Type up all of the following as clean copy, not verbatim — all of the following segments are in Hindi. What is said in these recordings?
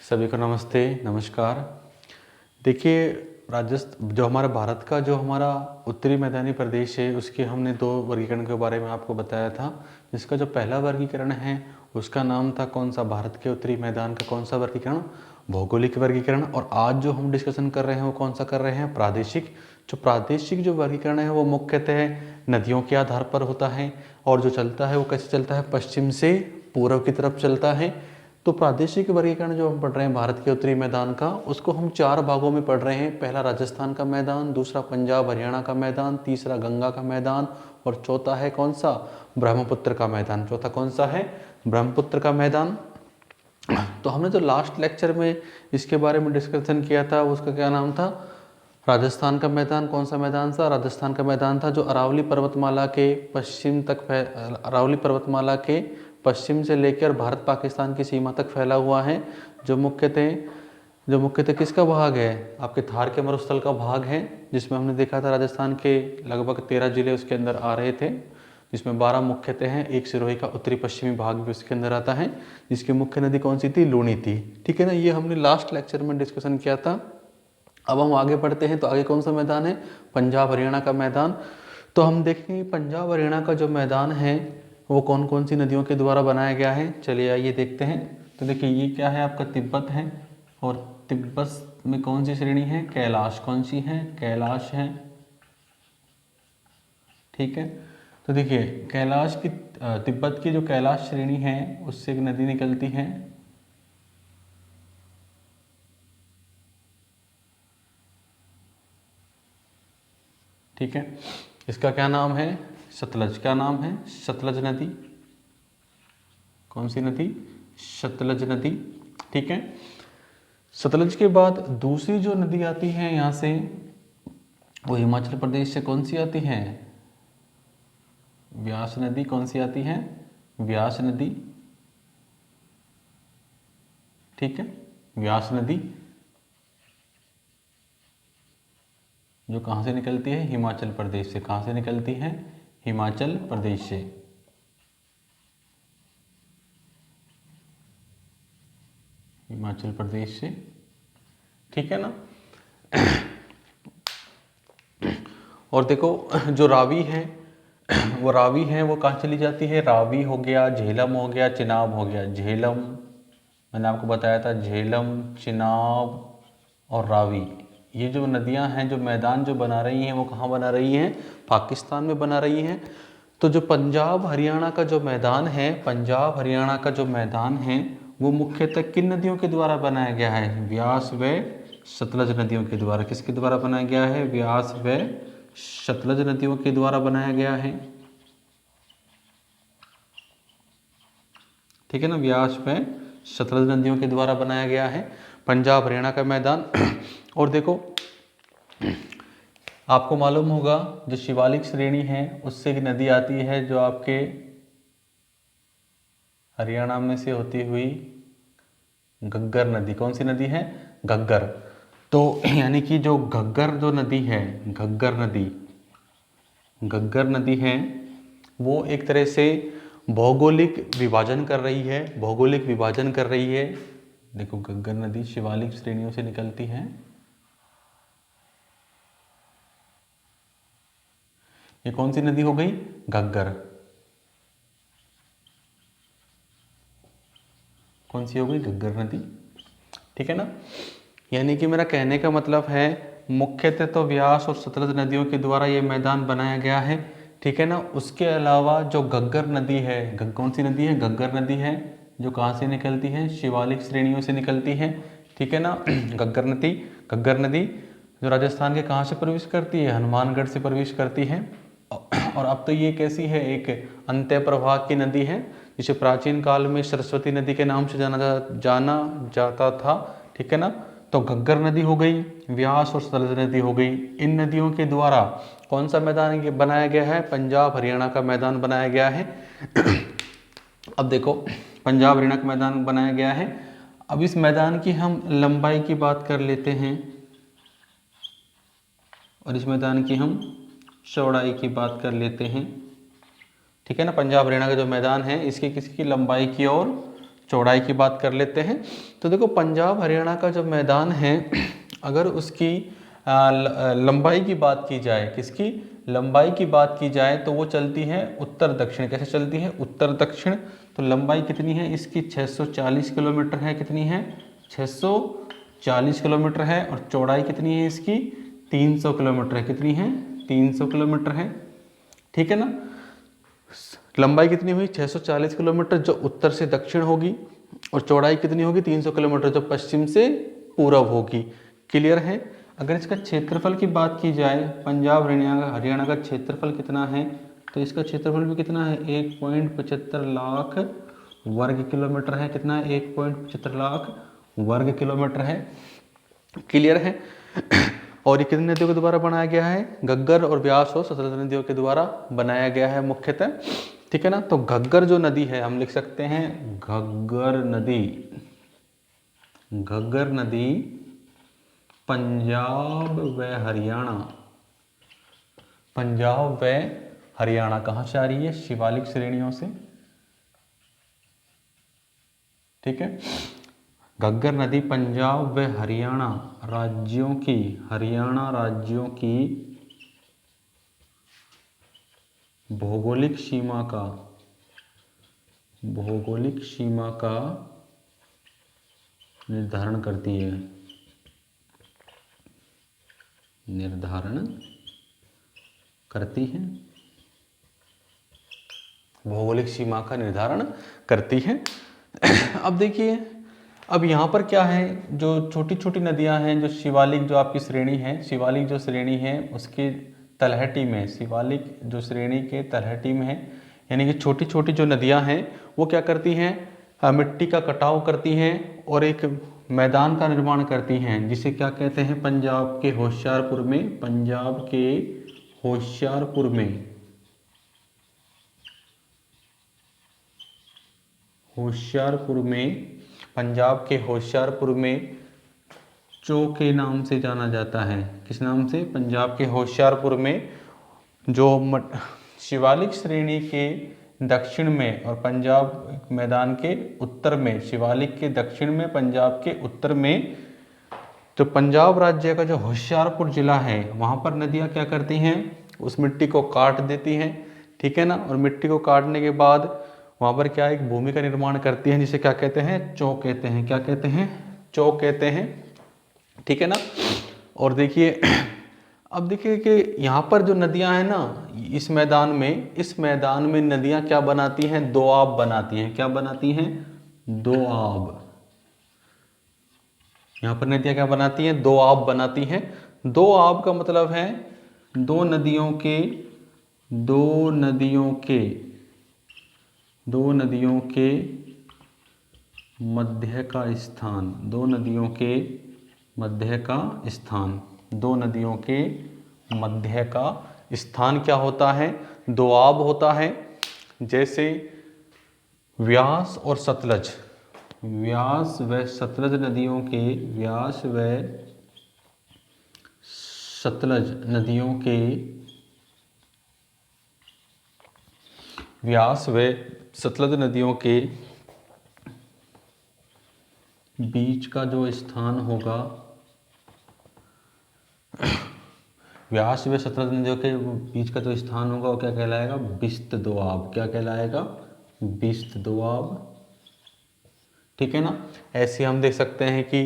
सभी को नमस्ते नमस्कार। देखिए जो हमारा भारत का जो हमारा उत्तरी मैदानी प्रदेश है उसके हमने दो वर्गीकरण के बारे में आपको बताया था। जिसका जो पहला वर्गीकरण है उसका नाम था कौन सा, भारत के उत्तरी मैदान का कौन सा वर्गीकरण, भौगोलिक वर्गीकरण। और आज जो हम डिस्कशन कर रहे हैं वो कौन सा कर रहे हैं, प्रादेशिक। जो प्रादेशिक जो वर्गीकरण है वो मुख्यतः नदियों के आधार पर होता है और जो चलता है वो कैसे चलता है, पश्चिम से पूर्व की तरफ चलता है। तो प्रादेशिक वर्गीकरण जो हम पढ़ रहे हैं भारत के उत्तरी मैदान का, उसको हम चार भागों में पढ़ रहे हैं। पहला राजस्थान का मैदान, दूसरा पंजाब हरियाणा का मैदान, तीसरा गंगा का मैदान और चौथा है कौन सा, ब्रह्मपुत्र का मैदान। चौथा कौन सा है, ब्रह्मपुत्र का मैदान। तो हमने जो लास्ट लेक्चर में इसके बारे में डिस्कशन किया था उसका क्या नाम था, राजस्थान का मैदान। कौन सा मैदान था, राजस्थान का मैदान था जो अरावली पर्वतमाला के पश्चिम तक अरावली पर्वतमाला के पश्चिम से लेकर भारत पाकिस्तान की सीमा तक फैला हुआ है। जो मुख्यतः किसका भाग है, आपके थार के मरुस्थल का भाग है। जिसमें हमने देखा था राजस्थान के लगभग 13 जिले उसके अंदर आ रहे थे, जिसमें 12 मुख्यतः हैं। एक सिरोही का उत्तरी पश्चिमी भाग भी उसके अंदर आता है, जिसकी मुख्य नदी कौन सी थी, लूनी थी। ठीक है ना, ये हमने लास्ट लेक्चर में डिस्कशन किया था। अब हम आगे बढ़ते हैं। तो आगे कौन सा मैदान है, पंजाब हरियाणा का मैदान। तो हम देखेंगे पंजाब हरियाणा का जो मैदान है वो कौन कौन सी नदियों के द्वारा बनाया गया है। चलिए आइए देखते हैं। तो देखिए ये क्या है, आपका तिब्बत है और तिब्बत में कौन सी श्रेणी है, कैलाश। कौन सी है, कैलाश है। ठीक है, तो देखिए कैलाश की तिब्बत की जो कैलाश श्रेणी है उससे एक नदी निकलती है, ठीक है। इसका क्या नाम है, सतलज। क्या नाम है, सतलज नदी। कौन सी नदी, सतलज नदी। ठीक है, सतलज के बाद दूसरी जो नदी आती है यहाँ से वो हिमाचल प्रदेश से कौन सी आती है, व्यास नदी। कौन सी आती है, व्यास नदी। ठीक है, व्यास नदी जो कहाँ से निकलती है, हिमाचल प्रदेश से। कहाँ से निकलती है, हिमाचल प्रदेश से। हिमाचल प्रदेश से, ठीक है ना। और देखो जो रावी है वो कहाँ चली जाती है, रावी हो गया, झेलम हो गया, चिनाब हो गया। झेलम मैंने आपको बताया था, झेलम, चिनाब और रावी, ये जो नदियां हैं जो मैदान जो बना रही हैं वो कहाँ बना रही हैं, पाकिस्तान में बना रही हैं। तो जो पंजाब हरियाणा का जो मैदान है, पंजाब हरियाणा का जो मैदान है वो मुख्यतः किन नदियों के द्वारा बनाया गया है, व्यास व सतलज नदियों के द्वारा। किसके द्वारा बनाया गया है, व्यास व सतलज नदियों के द्वारा बनाया गया है। ठीक है ना, व्यास व सतलज नदियों के द्वारा बनाया गया है पंजाब हरियाणा का मैदान। और देखो आपको मालूम होगा जो शिवालिक श्रेणी है उससे एक नदी आती है जो आपके हरियाणा में से होती हुई, घग्गर नदी। कौन सी नदी है, घग्गर। तो यानी कि जो घग्गर जो नदी है, घग्गर नदी है वो एक तरह से भौगोलिक विभाजन कर रही है, भौगोलिक विभाजन कर रही है। देखो घग्गर नदी शिवालिक श्रेणियों से निकलती है। ये कौन सी नदी हो गई, घग्गर। कौन सी हो गई, घग्गर नदी। ठीक है ना, यानी कि मेरा कहने का मतलब है मुख्यतः तो व्यास और सतलज नदियों के द्वारा ये मैदान बनाया गया है। ठीक है ना, उसके अलावा जो घग्गर नदी है, कौन सी नदी है, घग्गर नदी है जो कहाँ से निकलती है, शिवालिक श्रेणियों से निकलती है। ठीक है ना, घग्गर नदी जो राजस्थान के कहाँ से प्रवेश करती है, हनुमानगढ़ से प्रवेश करती है। और अब तो ये कैसी है, एक अंत्य प्रवाह की नदी है जिसे प्राचीन काल में सरस्वती नदी के नाम से जाना जाता था। ठीक है ना, तो घग्गर नदी हो गई, व्यास और सतलज नदी हो गई। इन नदियों के द्वारा कौन सा मैदान बनाया गया है, पंजाब हरियाणा का मैदान बनाया गया है। अब देखो पंजाब हरियाणा का मैदान बनाया गया है। अब इस मैदान की हम लंबाई की बात कर लेते हैं और इस मैदान की हम चौड़ाई की बात कर लेते हैं। ठीक है ना, पंजाब हरियाणा का जो मैदान है इसकी किसकी लंबाई की और चौड़ाई की बात कर लेते हैं। तो देखो पंजाब हरियाणा का जो मैदान है, अगर उसकी लंबाई की बात की जाए, किसकी लंबाई की बात की जाए, तो वो चलती है उत्तर दक्षिण। कैसे चलती है? उत्तर दक्षिण। तो लंबाई कितनी है इसकी? 640 किलोमीटर है। कितनी है? 640 किलोमीटर है। और चौड़ाई कितनी है इसकी? 300 किलोमीटर है। कितनी है? 300 किलोमीटर है। ठीक है ना। लंबाई कितनी हुई? 640 किलोमीटर जो उत्तर से दक्षिण होगी, और चौड़ाई कितनी होगी? 300 किलोमीटर जो पश्चिम से पूरब होगी। क्लियर है। अगर इसका क्षेत्रफल की बात की जाए, पंजाब हरियाणा का क्षेत्रफल कितना है, तो इसका क्षेत्रफल भी कितना है? 1.75 लाख वर्ग किलोमीटर है। कितना है? 1.75 लाख वर्ग किलोमीटर है। क्लियर है। और ये कितनी नदियों के द्वारा बनाया गया है? घग्गर और ब्यास और सतलज नदियों के द्वारा बनाया गया है मुख्यतः। ठीक है ना। तो घग्गर जो नदी है, हम लिख सकते हैं घग्गर नदी। घग्गर नदी पंजाब व हरियाणा, पंजाब व हरियाणा कहाँ से आ रही है? शिवालिक श्रेणियों से। ठीक है। घग्गर नदी पंजाब व हरियाणा राज्यों की, हरियाणा राज्यों की भौगोलिक सीमा का, भौगोलिक सीमा का निर्धारण करती है। निर्धारण करती है, भौगोलिक सीमा का निर्धारण करती है। अब देखिए, अब यहाँ पर क्या है, जो छोटी छोटी नदियाँ हैं, जो शिवालिक जो आपकी श्रेणी है, शिवालिक जो श्रेणी है उसके तलहटी में, शिवालिक जो श्रेणी के तलहटी में है, यानी कि छोटी छोटी जो नदियाँ हैं वो क्या करती हैं? मिट्टी का कटाव करती हैं और एक मैदान का निर्माण करती हैं, जिसे क्या कहते हैं? पंजाब के होशियारपुर में, पंजाब के होशियारपुर में, होशियारपुर में, पंजाब के होशियारपुर में चो के नाम से जाना जाता है। किस नाम से? पंजाब के होशियारपुर में, जो शिवालिक श्रेणी के दक्षिण में और पंजाब मैदान के उत्तर में, शिवालिक के दक्षिण में, पंजाब के उत्तर में, तो पंजाब राज्य का जो होशियारपुर जिला है, वहाँ पर नदियाँ क्या करती हैं? उस मिट्टी को काट देती हैं। ठीक है ना। और मिट्टी को काटने के बाद वहाँ पर क्या, एक भूमि का निर्माण करती हैं, जिसे क्या कहते हैं? चौ कहते हैं। क्या कहते हैं? चौ कहते हैं। ठीक है ना। और देखिए, अब देखिए कि यहाँ पर जो नदियाँ हैं ना, इस मैदान में, इस मैदान में नदियाँ क्या बनाती हैं? दोआब बनाती हैं। क्या बनाती हैं? दोआब। यहाँ पर नदियाँ क्या बनाती हैं? दोआब बनाती हैं। दोआब का मतलब है दो नदियों के, दो नदियों के, दो नदियों के मध्य का स्थान, दो नदियों के मध्य का स्थान, दो नदियों के मध्य का स्थान क्या होता है? दोआब होता है। जैसे व्यास और सतलज, व्यास व सतलज नदियों के, व्यास व सतलज नदियों के, व्यास व सतलज नदियों के बीच का जो स्थान होगा, व्यास व सतलज नदियों के बीच का जो स्थान होगा वो क्या कहलाएगा? बिस्त दोआब। क्या कहलाएगा? बिस्त दोआब। ठीक है ना। ऐसे हम देख सकते हैं कि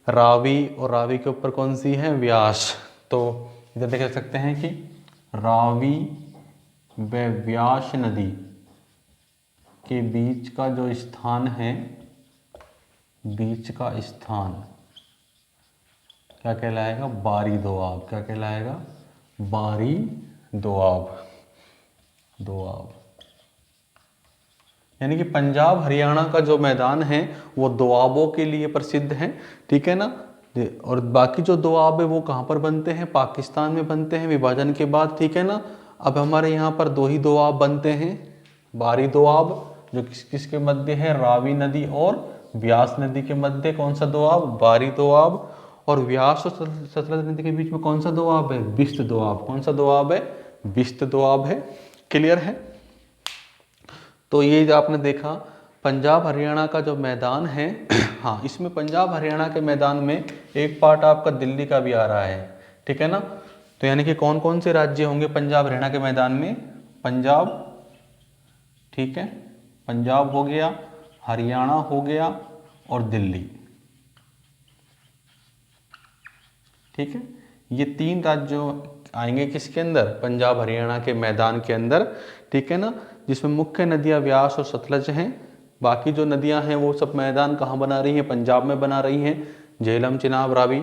रावी, और रावी के ऊपर कौन सी है? व्यास। तो इधर देख सकते हैं कि रावी व व्यास नदी के बीच का जो स्थान है, बीच का स्थान क्या कहलाएगा? बारी दोआब। क्या कहलाएगा? बारी दोआब। दोआब यानी कि पंजाब हरियाणा का जो मैदान है वो दोआबों के लिए प्रसिद्ध है। ठीक है ना। और बाकी जो दोआब है वो कहाँ पर बनते हैं? पाकिस्तान में बनते हैं विभाजन के बाद। ठीक है ना। अब हमारे यहाँ पर दो ही दोआब बनते हैं। बारी दोआब जो किसके मध्य है? रावी नदी और व्यास नदी के मध्य कौन सा दोआब? बारी दोआब। और व्यास और सतलज नदी के बीच में कौन सा दोआब है? बिस्त दोआब। कौन सा दोआब है? बिस्त दोआब है। क्लियर है। तो ये आपने देखा पंजाब हरियाणा का जो मैदान है हाँ, इसमें पंजाब हरियाणा के मैदान में एक पार्ट आपका दिल्ली का भी आ रहा है, ठीक है ना। तो यानी कि कौन कौन से राज्य होंगे पंजाब हरियाणा के मैदान में? पंजाब, ठीक है, पंजाब हो गया, हरियाणा हो गया और दिल्ली, ठीक है। ये 3 राज्यों आएंगे किसके अंदर? पंजाब हरियाणा के मैदान के अंदर, ठीक है ना, जिसमें मुख्य नदियां व्यास और सतलज हैं। बाकी जो नदियां हैं वो सब मैदान कहाँ बना रही हैं? पंजाब में बना रही हैं, झेलम, चिनाब, रावी,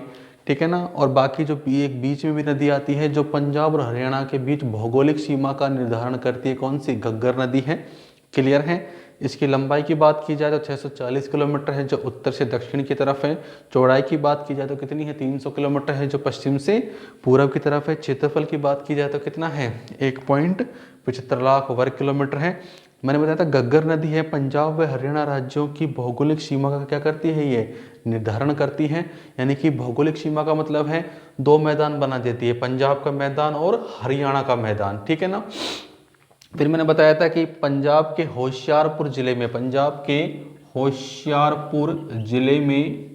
ठीक है ना। और बाकी जो एक बीच में भी नदी आती है जो पंजाब और हरियाणा के बीच भौगोलिक सीमा का निर्धारण करती है, कौन सी? घग्गर नदी है। क्लियर है? इसकी लंबाई की बात की जाए तो 640 किलोमीटर है जो उत्तर से दक्षिण की तरफ है। चौड़ाई की बात की जाए तो कितनी है? 300 किलोमीटर है जो पश्चिम से पूरब की तरफ है। क्षेत्रफल की बात की जाए तो कितना है? 1.75 लाख वर्ग किलोमीटर है। मैंने बताया था घग्गर नदी है, पंजाब व हरियाणा राज्यों की भौगोलिक सीमा का क्या करती है? ये निर्धारण करती है। यानी कि भौगोलिक सीमा का मतलब है 2 मैदान बना देती है, पंजाब का मैदान और हरियाणा का मैदान, ठीक है ना। फिर मैंने बताया था कि पंजाब के होशियारपुर जिले में, पंजाब के होशियारपुर जिले में,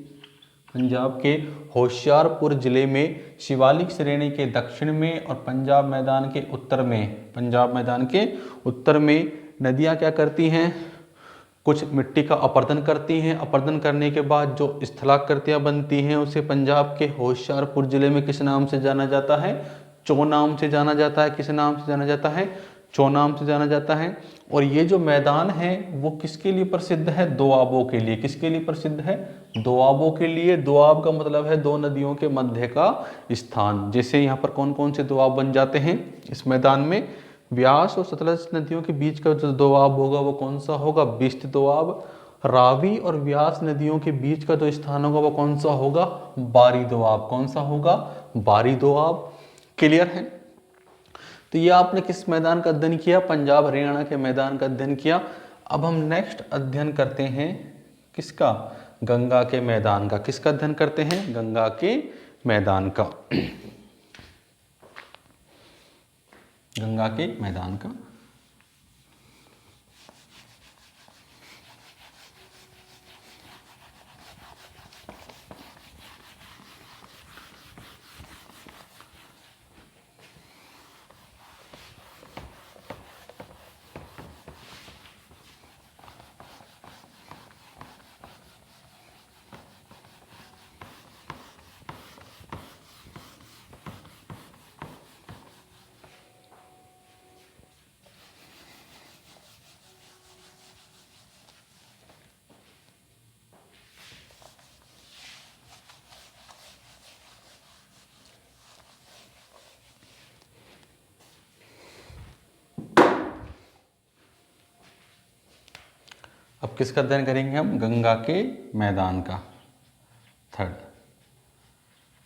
पंजाब के होशियारपुर जिले में शिवालिक श्रेणी के दक्षिण में और पंजाब मैदान के उत्तर में, पंजाब मैदान के उत्तर में नदियां क्या करती हैं? कुछ मिट्टी का अपरदन करती हैं। अपरदन करने के बाद जो स्थलाकृतियां बनती हैं उसे पंजाब के होशियारपुर जिले में किस नाम से जाना जाता है? चो नाम से जाना जाता है। किस नाम से जाना जाता है? चो नाम से जाना जाता है। और ये जो मैदान है वो किसके लिए प्रसिद्ध है? दोआबों के लिए। किसके लिए प्रसिद्ध है? दोआबों के लिए। दोआब का मतलब है 2 नदियों के मध्य का स्थान। जैसे यहाँ पर कौन कौन से दोआब बन जाते हैं इस मैदान में? व्यास और सतलज नदियों के बीच का जो दोआब होगा वो कौन सा होगा? बिस्त दोआब। रावी और व्यास नदियों के बीच का जो स्थान होगा वो कौन सा होगा? बारी दोआब। कौन सा होगा? बारी दोआब। क्लियर है? तो ये आपने किस मैदान का अध्ययन किया? पंजाब हरियाणा के मैदान का अध्ययन किया। अब हम नेक्स्ट अध्ययन करते हैं किसका? गंगा के मैदान का। किसका अध्ययन करते हैं? गंगा के मैदान का। गंगा के मैदान का। अब किसका अध्ययन करेंगे हम? गंगा के मैदान का। थर्ड,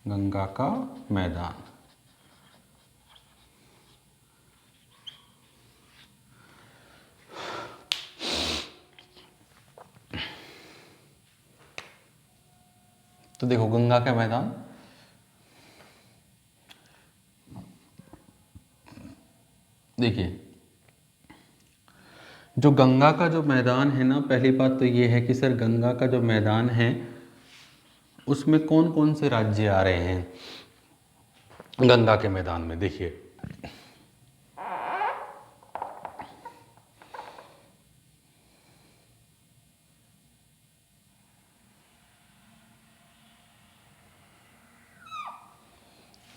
गंगा का मैदान। तो देखो गंगा का मैदान, देखिए जो गंगा का जो मैदान है ना, पहली बात तो ये है कि सर गंगा का जो मैदान है उसमें कौन कौन से राज्य आ रहे हैं गंगा के मैदान में? देखिए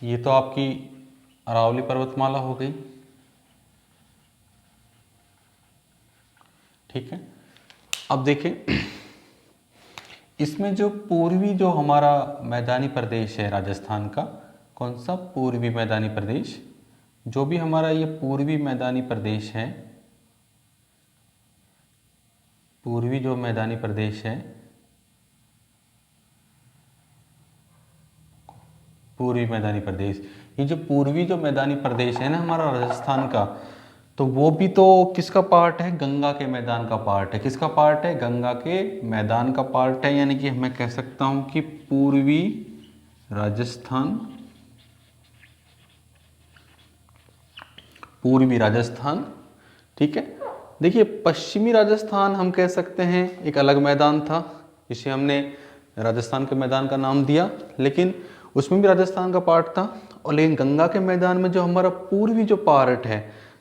ये तो आपकी अरावली पर्वतमाला हो गई, ठीक है। अब देखें इसमें जो पूर्वी जो हमारा मैदानी प्रदेश है राजस्थान का, कौन सा? पूर्वी मैदानी प्रदेश। जो भी हमारा ये पूर्वी मैदानी प्रदेश है, पूर्वी जो मैदानी प्रदेश है, पूर्वी मैदानी प्रदेश, ये जो पूर्वी जो मैदानी प्रदेश है ना हमारा राजस्थान का, तो वो भी तो किसका पार्ट है? गंगा के मैदान का पार्ट है। किसका पार्ट है? गंगा के मैदान का पार्ट है। यानी कि मैं कह सकता हूं कि पूर्वी राजस्थान, पूर्वी राजस्थान, ठीक है। देखिए पश्चिमी राजस्थान हम कह सकते हैं एक अलग मैदान था, जिसे हमने राजस्थान के मैदान का नाम दिया, लेकिन उसमें भी राजस्थान का पार्ट था। और लेकिन गंगा के मैदान में जो हमारा पूर्वी जो पार्ट है,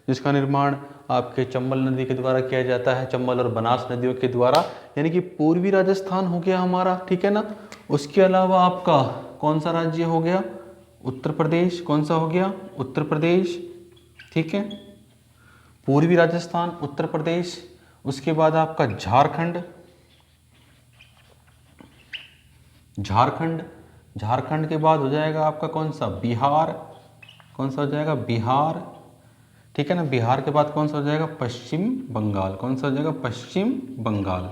जिसका निर्माण आपके चंबल नदी के द्वारा किया जाता है, चंबल और बनास नदियों के द्वारा, यानी कि पूर्वी राजस्थान हो गया हमारा, ठीक है ना। उसके अलावा आपका कौन सा राज्य हो गया, उत्तर प्रदेश। कौन सा हो गया, उत्तर प्रदेश, ठीक है, पूर्वी राजस्थान, उत्तर प्रदेश। उसके बाद आपका झारखंड, झारखंड, झारखंड के बाद हो जाएगा आपका कौन सा, बिहार। कौन सा हो जाएगा, बिहार, ठीक है ना। बिहार के बाद कौन सा हो जाएगा, पश्चिम बंगाल। कौन सा हो जाएगा, पश्चिम बंगाल,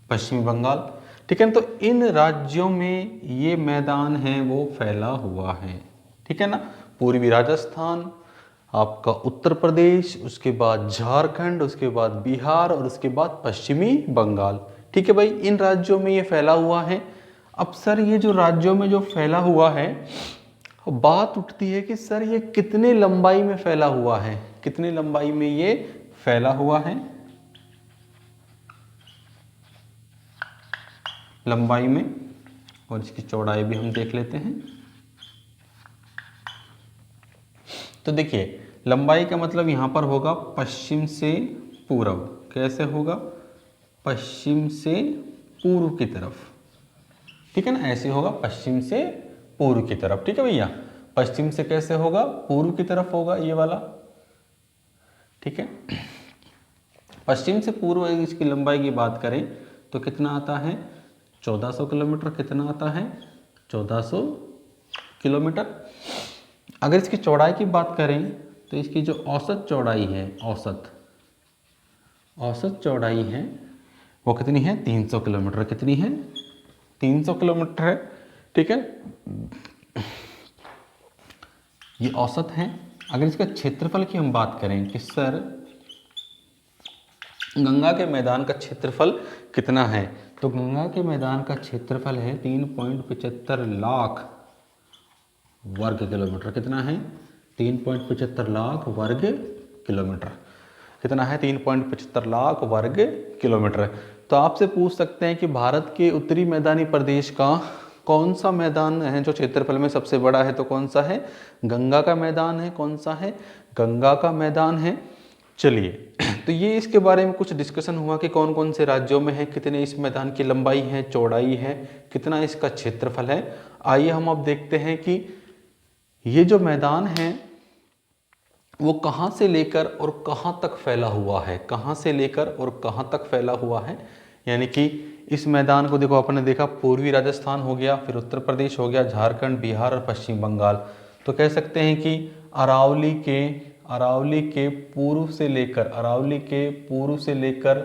पश्चिमी बंगाल, ठीक है ना। तो इन राज्यों में ये मैदान है वो फैला हुआ है, ठीक है ना। पूर्वी राजस्थान, आपका उत्तर प्रदेश, उसके बाद झारखंड, उसके बाद बिहार और उसके बाद पश्चिमी बंगाल, ठीक है भाई। इन राज्यों में ये फैला हुआ है। अब सर ये जो राज्यों में जो फैला हुआ है, बात उठती है कि सर ये कितने लंबाई में फैला हुआ है, कितनी लंबाई में ये फैला हुआ है, लंबाई में। और इसकी चौड़ाई भी हम देख लेते हैं। तो देखिए लंबाई का मतलब यहां पर होगा पश्चिम से पूर्व। कैसे होगा, पश्चिम से पूर्व की तरफ, ठीक है ना, ऐसे होगा पश्चिम से पूर्व की तरफ, ठीक है भैया। पश्चिम से कैसे होगा, पूर्व की तरफ होगा ये वाला, ठीक है। पश्चिम से पूर्व इसकी लंबाई की बात करें तो कितना आता है, 1400 किलोमीटर। कितना आता है, 1400 किलोमीटर। अगर इसकी चौड़ाई की बात करें तो इसकी जो औसत चौड़ाई है, औसत चौड़ाई है वो कितनी है, 300 किलोमीटर। कितनी है, 300 किलोमीटर है, ठीक है। ये औसत है। अगर इसका क्षेत्रफल की हम बात करें कि सर गंगा के मैदान का क्षेत्रफल कितना है, तो गंगा के मैदान का क्षेत्रफल है 3.75 लाख वर्ग किलोमीटर। कितना है, 3.75 लाख वर्ग किलोमीटर। कितना है, 3.75 लाख वर्ग किलोमीटर। तो आपसे पूछ सकते हैं कि भारत के उत्तरी मैदानी प्रदेश का कौन सा मैदान है जो क्षेत्रफल में सबसे बड़ा है, तो कौन सा है, गंगा का मैदान है। कौन सा है, गंगा का मैदान है। चलिए तो ये इसके बारे में कुछ डिस्कशन हुआ कि कौन कौन से राज्यों में है, कितने इस मैदान की लंबाई है, चौड़ाई है, कितना इसका क्षेत्रफल है। आइए हम अब देखते हैं कि ये जो मैदान है वो कहाँ से लेकर और कहाँ तक फैला हुआ है, कहाँ से लेकर और कहाँ तक फैला हुआ है। यानी कि इस मैदान को देखो, आपने देखा पूर्वी राजस्थान हो गया, फिर उत्तर प्रदेश हो गया, झारखंड, बिहार और पश्चिम बंगाल। तो कह सकते हैं कि अरावली के पूर्व से लेकर, अरावली के पूर्व से लेकर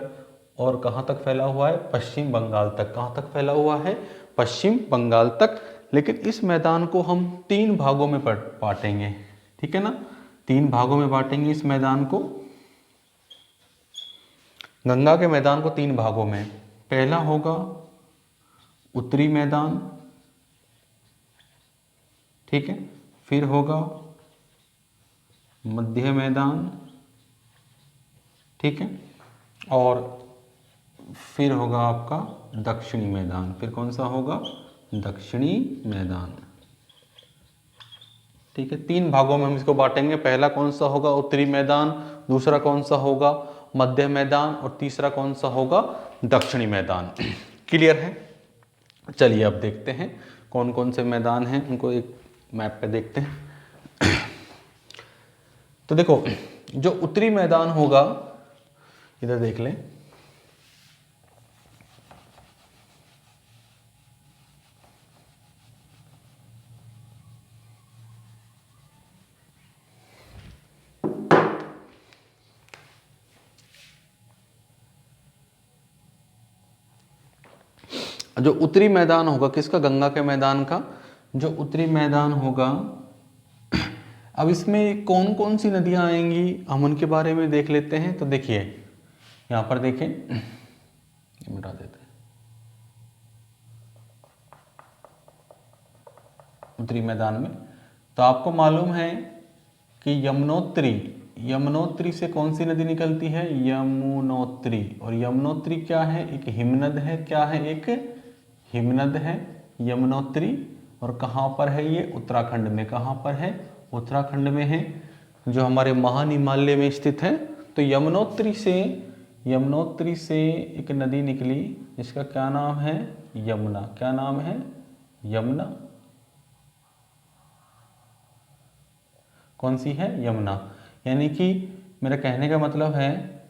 और कहाँ तक फैला हुआ है, पश्चिम बंगाल तक। कहाँ तक फैला हुआ है, पश्चिम बंगाल तक। लेकिन इस मैदान को हम 3 भागों में बांटेंगे, ठीक है ना, 3 भागों में बांटेंगे इस मैदान को, गंगा के मैदान को 3 भागों में। पहला होगा उत्तरी मैदान, ठीक है, फिर होगा मध्य मैदान, ठीक है, और फिर होगा आपका दक्षिणी मैदान। फिर कौन सा होगा, दक्षिणी मैदान, ठीक है। 3 भागों में हम इसको बांटेंगे। पहला कौन सा होगा, उत्तरी मैदान, दूसरा कौन सा होगा, मध्य मैदान, और तीसरा कौन सा होगा, दक्षिणी मैदान। क्लियर है। चलिए अब देखते हैं कौन कौन से मैदान हैं, उनको एक मैप पे देखते हैं। तो देखो जो उत्तरी मैदान होगा, इधर देख लें, जो उत्तरी मैदान होगा किसका, गंगा के मैदान का, जो उत्तरी मैदान होगा। अब इसमें कौन कौन सी नदियां आएंगी हम उनके बारे में देख लेते हैं। तो देखिए यहां पर देखें, मिटा देते हैं, उत्तरी मैदान में तो आपको मालूम है कि यमुनोत्री, यमुनोत्री से कौन सी नदी निकलती है? यमुनोत्री। और यमुनोत्री क्या है? एक हिमनद है। क्या है? एक हिमनद है यमुनोत्री। और कहाँ पर है ये? उत्तराखंड में। कहाँ पर है? उत्तराखंड में है, जो हमारे महान हिमालय में स्थित है। तो यमुनोत्री से एक नदी निकली जिसका क्या नाम है? यमुना। क्या नाम है? यमुना। कौन सी है? यमुना। यानी कि मेरा कहने का मतलब है,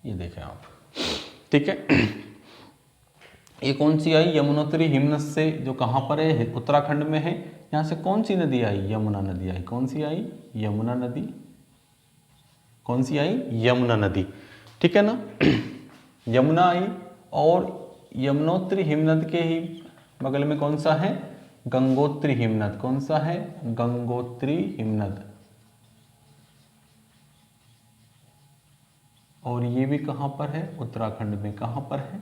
ये देखें आप, ठीक है, ये कौन सी आई? यमुनोत्री हिमनद से, जो कहाँ पर है? उत्तराखंड में है। यहाँ से कौन सी नदी आई? यमुना नदी आई। कौन सी आई? यमुना नदी। कौन सी आई? यमुना नदी। ठीक है ना? यमुना आई। और यमुनोत्री हिमनद के ही बगल में कौन सा है? गंगोत्री हिमनद। कौन सा है? गंगोत्री हिमनद। और ये भी कहाँ पर है? उत्तराखंड में। कहाँ पर है?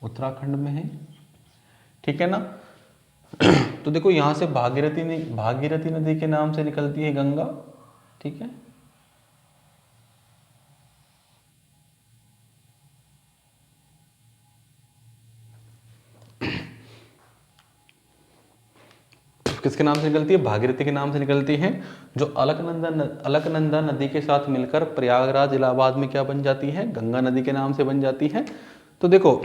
उत्तराखंड में है। ठीक है ना? तो देखो यहाँ से भागीरथी नदी के नाम से निकलती है गंगा। ठीक है, किसके नाम से निकलती है? भागीरथी के नाम से निकलती है, जो अलकनंदा नदी के साथ मिलकर प्रयागराज इलाहाबाद में क्या बन जाती है? गंगा नदी के नाम से बन जाती है। तो देखो,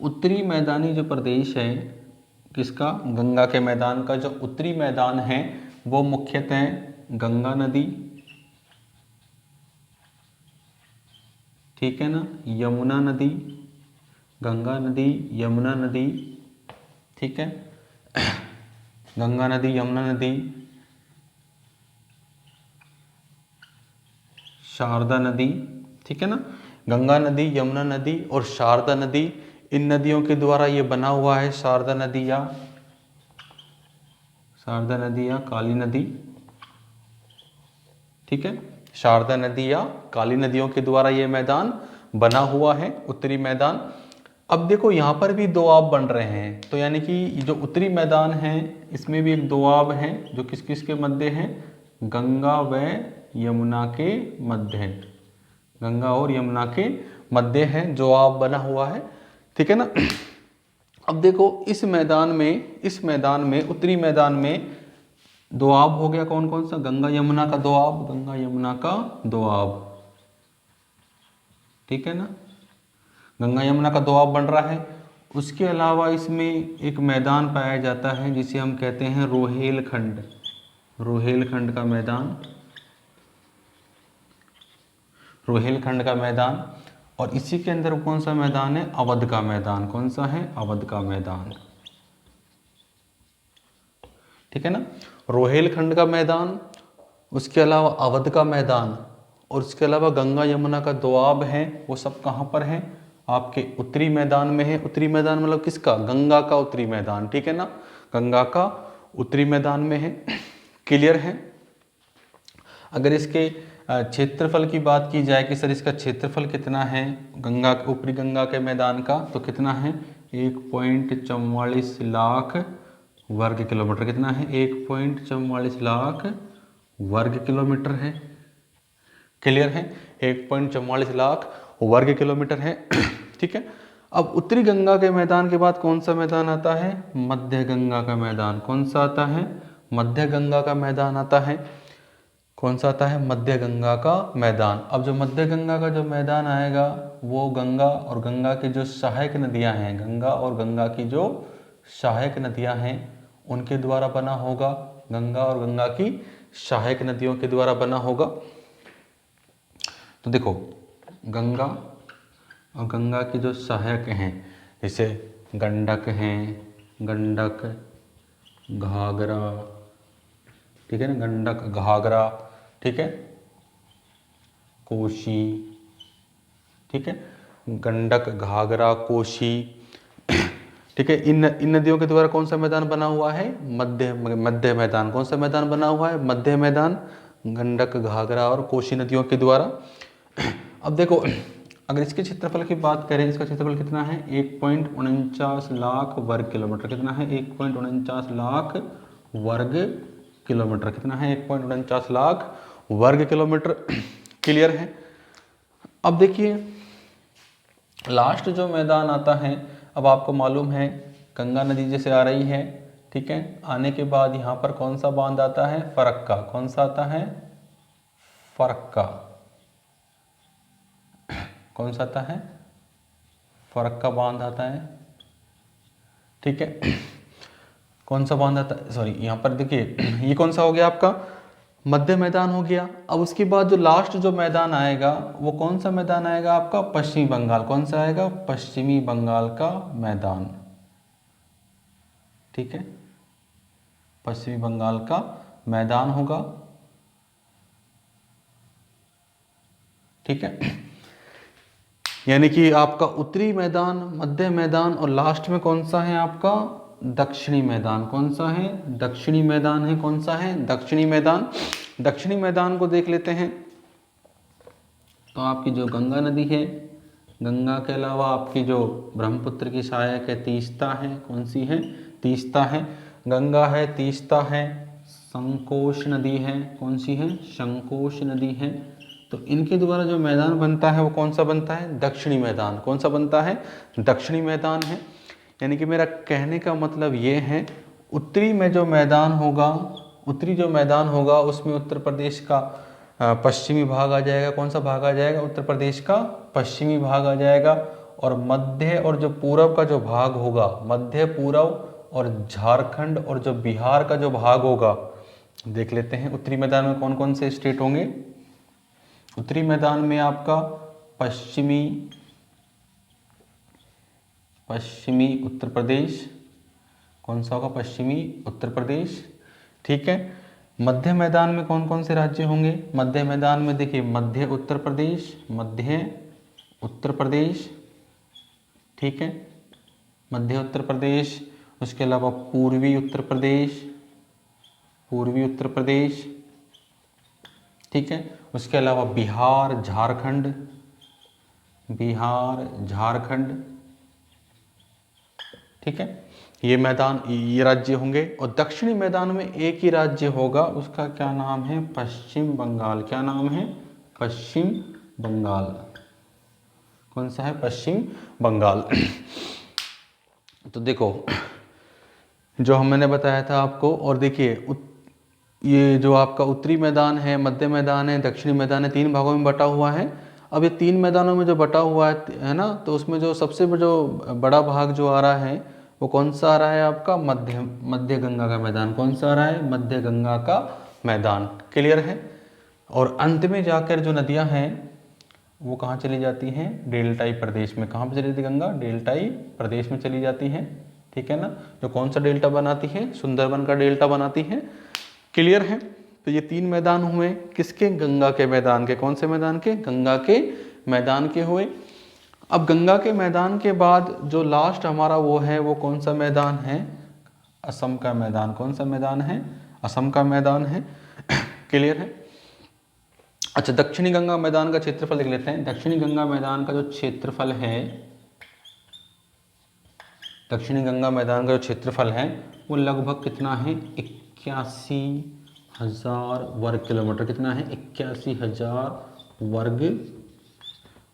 उत्तरी मैदानी जो प्रदेश है किसका? गंगा के मैदान का। जो उत्तरी मैदान है वो मुख्यतः गंगा नदी, ठीक है ना, यमुना नदी, गंगा नदी, यमुना नदी, ठीक है, गंगा नदी, यमुना नदी, शारदा नदी, ठीक है ना, गंगा नदी, यमुना नदी और शारदा नदी, इन नदियों के द्वारा ये बना हुआ है शारदा नदी या काली नदी। ठीक है, शारदा नदी या काली नदियों के द्वारा ये मैदान बना हुआ है, उत्तरी मैदान। अब देखो यहाँ पर भी दोआब बन रहे हैं, तो यानी कि जो उत्तरी मैदान है इसमें भी एक दोआब है, जो किस किस के मध्य है? गंगा व यमुना के मध्य है। गंगा और यमुना के मध्य है, दोआब बना हुआ है। ठीक है ना? अब देखो इस मैदान में उत्तरी मैदान में दोआब हो गया कौन कौन सा? गंगा यमुना का दोआब, गंगा यमुना का दोआब। ठीक है ना? गंगा यमुना का दोआब बन रहा है। उसके अलावा इसमें एक मैदान पाया जाता है जिसे हम कहते हैं रोहेलखंड। रोहेलखंड का मैदान, रोहेलखंड का मैदान। और इसी के अंदर कौन सा मैदान है? अवध का मैदान। कौन सा है? अवध का मैदान। ठीक है ना? रोहेलखंड का मैदान, उसके अलावा अवध का मैदान, और उसके अलावा गंगा यमुना का दोआब है, वो सब कहाँ पर है? आपके उत्तरी मैदान में है। उत्तरी मैदान मतलब किसका? गंगा का उत्तरी मैदान। ठीक है ना? गंगा का उत्तरी मैदान में है। क्लियर है? अगर इसके क्षेत्रफल की बात की जाए कि सर इसका क्षेत्रफल कितना है ऊपरी गंगा के मैदान का, तो कितना है? 1.44 लाख वर्ग किलोमीटर। कितना है? 1.44 लाख वर्ग किलोमीटर है। क्लियर है? 1.44 लाख वर्ग किलोमीटर है। ठीक है। अब उत्तरी गंगा के मैदान के बाद कौन सा मैदान आता है? मध्य गंगा का मैदान। कौन सा आता है? मध्य गंगा का मैदान आता है। कौन सा आता है? मध्य गंगा का मैदान। अब जो मध्य गंगा का जो मैदान आएगा वो गंगा और गंगा की जो सहायक नदियां हैं, गंगा और गंगा की जो सहायक नदियां हैं उनके द्वारा बना होगा। गंगा और गंगा की सहायक नदियों के द्वारा बना होगा। तो देखो गंगा और गंगा की जो सहायक हैं जैसे गंडक हैं, गंडक, घाघरा, ठीक है ना, गंडक, घाघरा, ठीक है, कोशी, ठीक है, गंडक, घाघरा, कोशी, ठीक है। इन नदियों के द्वारा कौन सा मैदान बना हुआ है? मध्य मैदान। कौन सा मैदान बना हुआ है? मध्य मैदान, गंडक, घाघरा और कोशी नदियों के द्वारा। अब देखो अगर इसके क्षेत्रफल की बात करें, इसका क्षेत्रफल कितना है 1.49 लाख वर्ग किलोमीटर। कितना है 1.49 लाख वर्ग किलोमीटर। कितना है 1.49 लाख वर्ग किलोमीटर। क्लियर है। अब देखिए लास्ट जो मैदान आता है, अब आपको मालूम है गंगा नदी जैसे आ रही है, ठीक है, आने के बाद यहाँ पर कौन सा बांध आता है, फरक्का। कौन सा आता है, फरक्का। कौन सा आता है, फरक्का बांध आता है, ठीक है। कौन सा बांध आता है, सॉरी यहाँ पर देखिए ये कौन सा हो गया आपका, मध्य मैदान हो गया। अब उसके बाद जो लास्ट जो मैदान आएगा वो कौन सा मैदान आएगा आपका, पश्चिमी बंगाल। कौन सा आएगा, पश्चिमी बंगाल का मैदान, ठीक है, पश्चिमी बंगाल का मैदान होगा, ठीक है। यानी कि आपका उत्तरी मैदान, मध्य मैदान और लास्ट में कौन सा है आपका, दक्षिणी मैदान। कौन सा है, दक्षिणी मैदान है। कौन सा है, दक्षिणी मैदान। दक्षिणी मैदान को देख लेते हैं तो आपकी जो गंगा नदी है, गंगा के अलावा आपकी जो ब्रह्मपुत्र की सहायक है तीस्ता है। कौन सी है, तीस्ता है। गंगा है, तीस्ता है, संकोश नदी है। कौन सी है, संकोश नदी है। तो इनके द्वारा जो मैदान बनता है वो कौन सा बनता है, दक्षिणी मैदान। कौन सा बनता है, दक्षिणी मैदान है। यानी कि मेरा कहने का मतलब ये है उत्तरी में जो मैदान होगा, उत्तरी जो मैदान होगा उसमें उत्तर प्रदेश का पश्चिमी भाग आ जाएगा। कौन सा भाग आ जाएगा, उत्तर प्रदेश का पश्चिमी भाग आ जाएगा। और मध्य और जो पूर्व का जो भाग होगा, मध्य पूर्व और झारखंड और जो बिहार का जो भाग होगा, देख लेते हैं उत्तरी मैदान में कौन कौन से स्टेट होंगे। उत्तरी मैदान में आपका पश्चिमी उत्तर प्रदेश। कौन सा होगा, पश्चिमी उत्तर प्रदेश, ठीक है। मध्य मैदान में कौन कौन से राज्य होंगे, मध्य मैदान में देखिए मध्य उत्तर प्रदेश, मध्य उत्तर प्रदेश, ठीक है, मध्य उत्तर प्रदेश। उसके अलावा पूर्वी उत्तर प्रदेश, पूर्वी उत्तर प्रदेश, ठीक है। उसके अलावा बिहार, झारखंड, बिहार, झारखंड, ठीक है। ये मैदान, ये राज्य होंगे। और दक्षिणी मैदान में एक ही राज्य होगा, उसका क्या नाम है, पश्चिम बंगाल। क्या नाम है, पश्चिम बंगाल। कौन सा है, पश्चिम बंगाल। तो देखो जो मैंने बताया था आपको, और देखिए ये जो आपका उत्तरी मैदान है, मध्य मैदान है, दक्षिणी मैदान है, 3 भागों में बटा हुआ है। अब ये 3 मैदानों में जो बटा हुआ है ना, तो उसमें जो सबसे जो बड़ा भाग जो आ रहा है वो कौन सा आ रहा है आपका, मध्य गंगा का मैदान। कौन सा आ रहा है, मध्य गंगा का मैदान। क्लियर है। और अंत में जाकर जो नदियां हैं वो कहाँ चली जाती हैं, डेल्टाई प्रदेश में। कहाँ पर चली जाती गंगा, डेल्टाई प्रदेश में चली जाती हैं, ठीक है ना। जो कौन सा डेल्टा बनाती है, सुंदरबन का डेल्टा बनाती है। क्लियर है। तो ये 3 मैदान हुए किसके, गंगा के मैदान के। कौन से मैदान के, गंगा के मैदान के हुए। अब गंगा के मैदान के बाद जो लास्ट हमारा वो है, वो कौन सा मैदान है, असम का मैदान। कौन सा मैदान है, असम का मैदान है। क्लियर है। अच्छा, दक्षिणी गंगा मैदान का क्षेत्रफल देख लेते हैं। दक्षिणी गंगा मैदान का जो क्षेत्रफल है, दक्षिणी गंगा मैदान का जो क्षेत्रफल है वो लगभग कितना है, 81,000 वर्ग किलोमीटर। कितना है, 81,000 वर्ग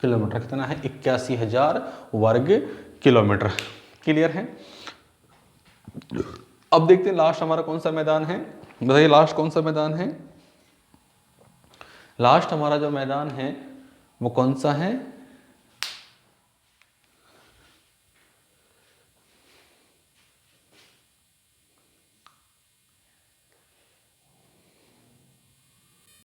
किलोमीटर। कितना है, 81,000 वर्ग किलोमीटर। क्लियर है। अब देखते हैं लास्ट हमारा कौन सा मैदान है, बताइए लास्ट कौन सा मैदान है। लास्ट हमारा जो मैदान है वो कौन सा है,